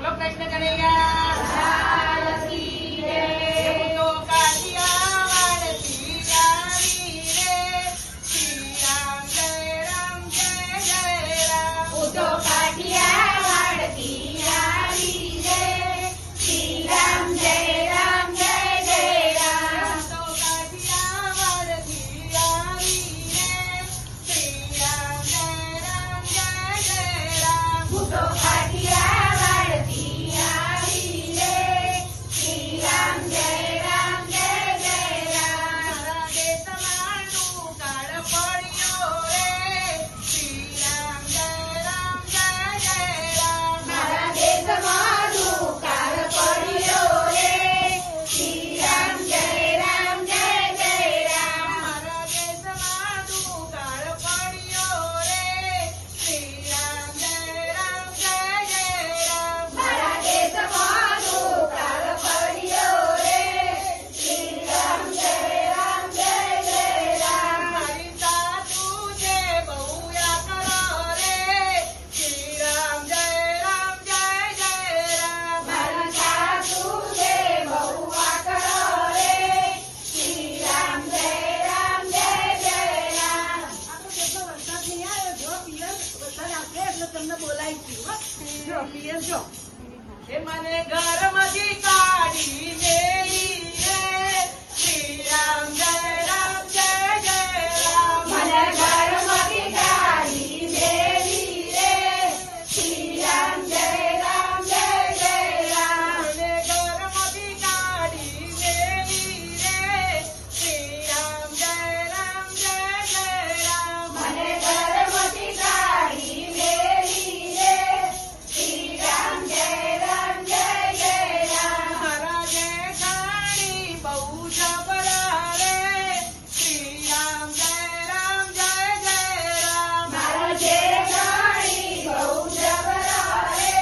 બોલો કૃષ્ણ કનૈયા લાલ કી જય. હું તો કાઠિયાવાડથી આવી રે, શ્રી રામ જય રામ જય જય રામ. હું તો કાઠિયાવાડથી આવી રે, શ્રી રામ જય રામ જય જય રામ. હું તો કાઠિયાવાડથી આવી રે, શ્રી રામ જય રામ જય જય રામ. હું તો કાઠિયાવાડથી આવી રે, શ્રી રામ જય રામ જય જય રામ. મારા દેશમાં દુકાળ પડ્યો રે, શ્રી રામ જય રામ જય જય રામ. મારા દેશમાં દુકાળ પડ્યો રે, શ્રી રામ જય રામ જય જય રામ. મારા દેશમાં દુકાળ પડ્યો રે, શ્રી રામ જય રામ જય જય રામ. મારા દેશમાં દુકાળ પડ્યો રે, શ્રી રામ જય રામ જય જય રામ. મારી સાસુ છે બહુ યાકરો રે, શ્રી રામ જય રામ જય જય રામ. મારી સાસુ છે બહુ આકરો રે, શ્રી રામ જય રામ જય જય રામ. એ મને ઘરમાંથી કાઢી મેલી રે, શ્રી રામ જય રામ જય જય રામ. મને ઘરમાંથી કાઢી મેલી રે, શ્રી રામ જય રામ જય જય રામ. મને ઘરમાંથી કાઢી મેલી રે, શ્રી રામ જય રામ જય જય રામ. મને ઘરમાંથી કાઢી મેલી રે, શ્રી રામ જય રામ જય જય રામ. મારા જેઠાણી બહુ જબરા રે, શ્રી રામ જય રામ જય જય રામ. મારો જેઠાણી બહુ જબરા રે,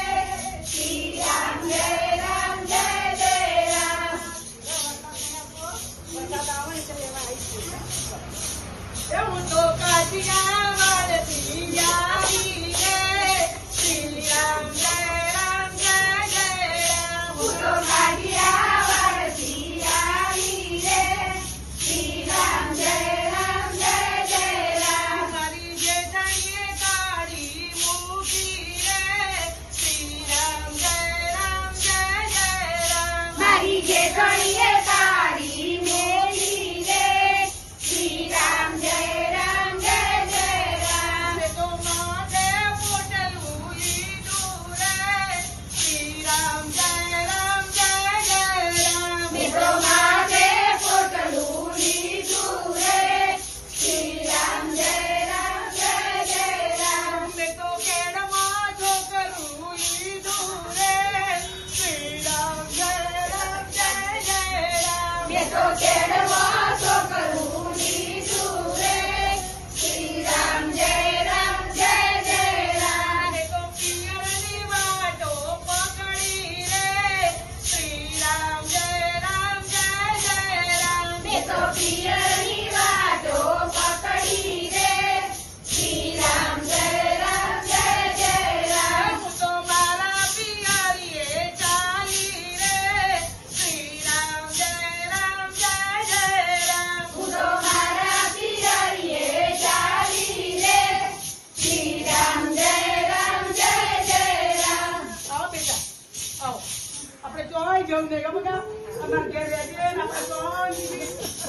શ્રી રામ જય રામ જય જય રામ. હું તો કાઠિયાવાડથી આવી રે, શ્રી રામ જય રામ જય જય રામ. હું તો કાઠિયાવાડથી આવી રે, શ્રી રામ જય રામ જય જય રામ. મારી જેઠાણીએ કાઢી મૂકી રે, શ્રી રામ જય રામ જય જય રામ. મારી જેઠાણીએ કાઢી મેલી રે, શ્રી રામ જય રામ જય જય રામ. મેં તો માથે પોટલું લીધું રે, શ્રી રામ જય રામ જય જય રામ. મેં તો માથે પોટલું લીધું રે, શ્રી રામ જય રામ જય જય રામ. મેં તો કેળમાં છોકરું લીધું રે, શ્રી રામ જય રામ જય જય રામ. મેં તો કેળમાં છોકરું લીધું રે, શ્રી રામ જય રામ જય જય રામ. મેં તો પિયરની વાટો પકડી રે, શ્રી રામ જય રામ જય જય રામ. મેં તો પિયરની વાટો પકડી રે, શ્રી રામ જય રામ જય જય રામ. હું તો મારા પિયરીએ ચાલી રે, શ્રી રામ જય રામ જય જય રામ. હું તો મારા પિયરીએ ચાલી રે, શ્રી રામ જય રામ જય જય રામ. આવો બેટા આવો, આપણે ચોય જવું નહીં ગમે કા અમાર ઘેર બેસીએ ને આપણે ચોય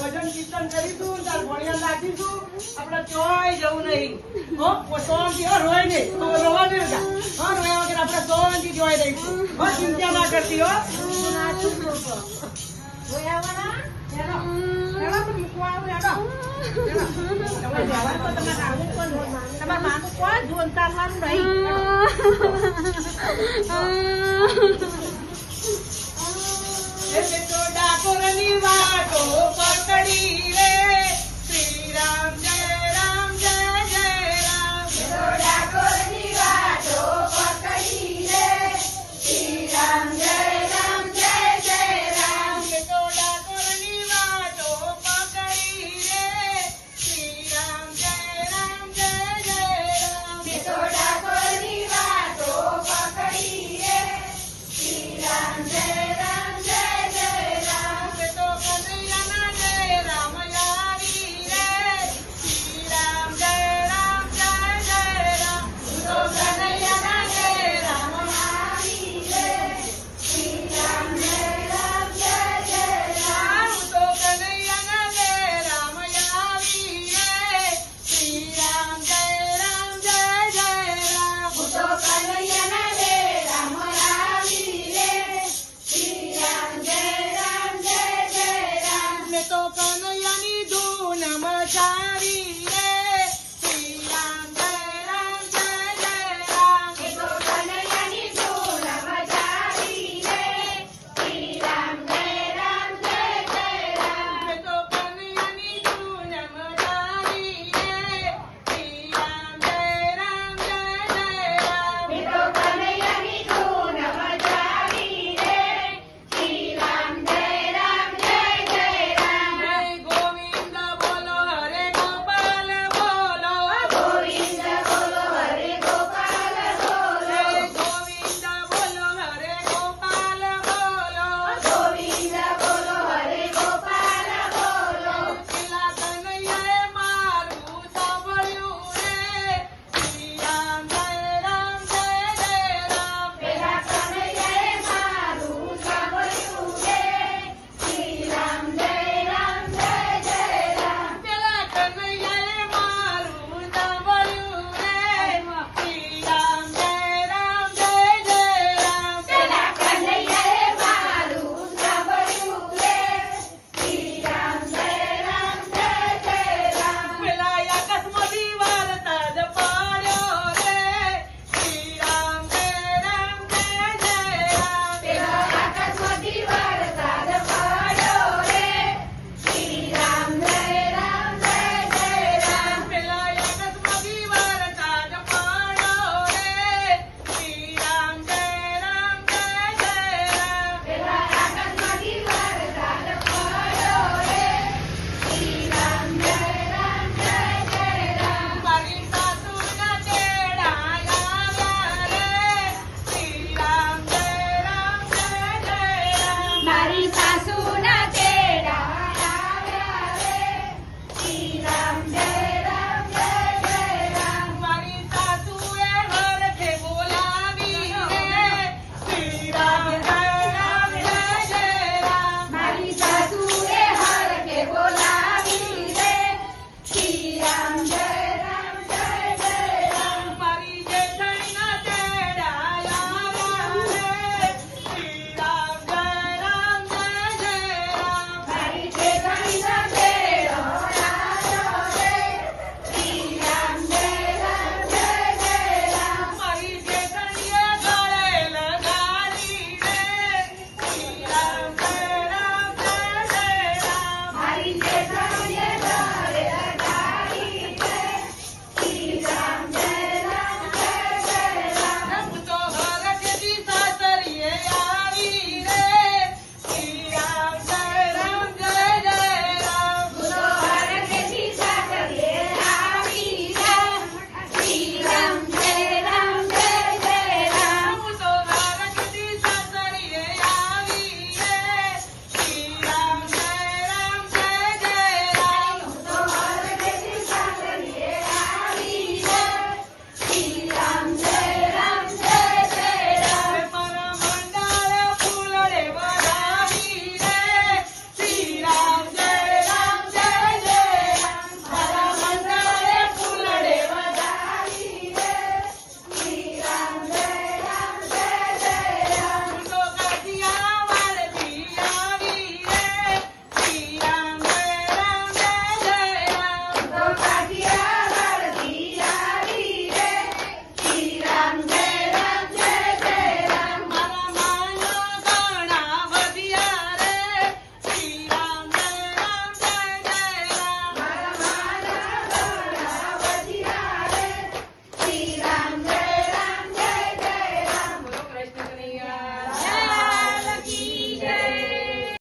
ભજન કીર્તન કરીશું તાર ભણિયા લાગીશું, આપણે ચોય જવું નહીં. હો શાંતિ રોય નહીં તો રોવા નહીં બેટા. હા રોયા વગર આપણે શાંતિ જોઈ દઈશું. હો ચિંતા ના કરતી હો. તમારા માનું કોઈ જોનતા સારું નહીં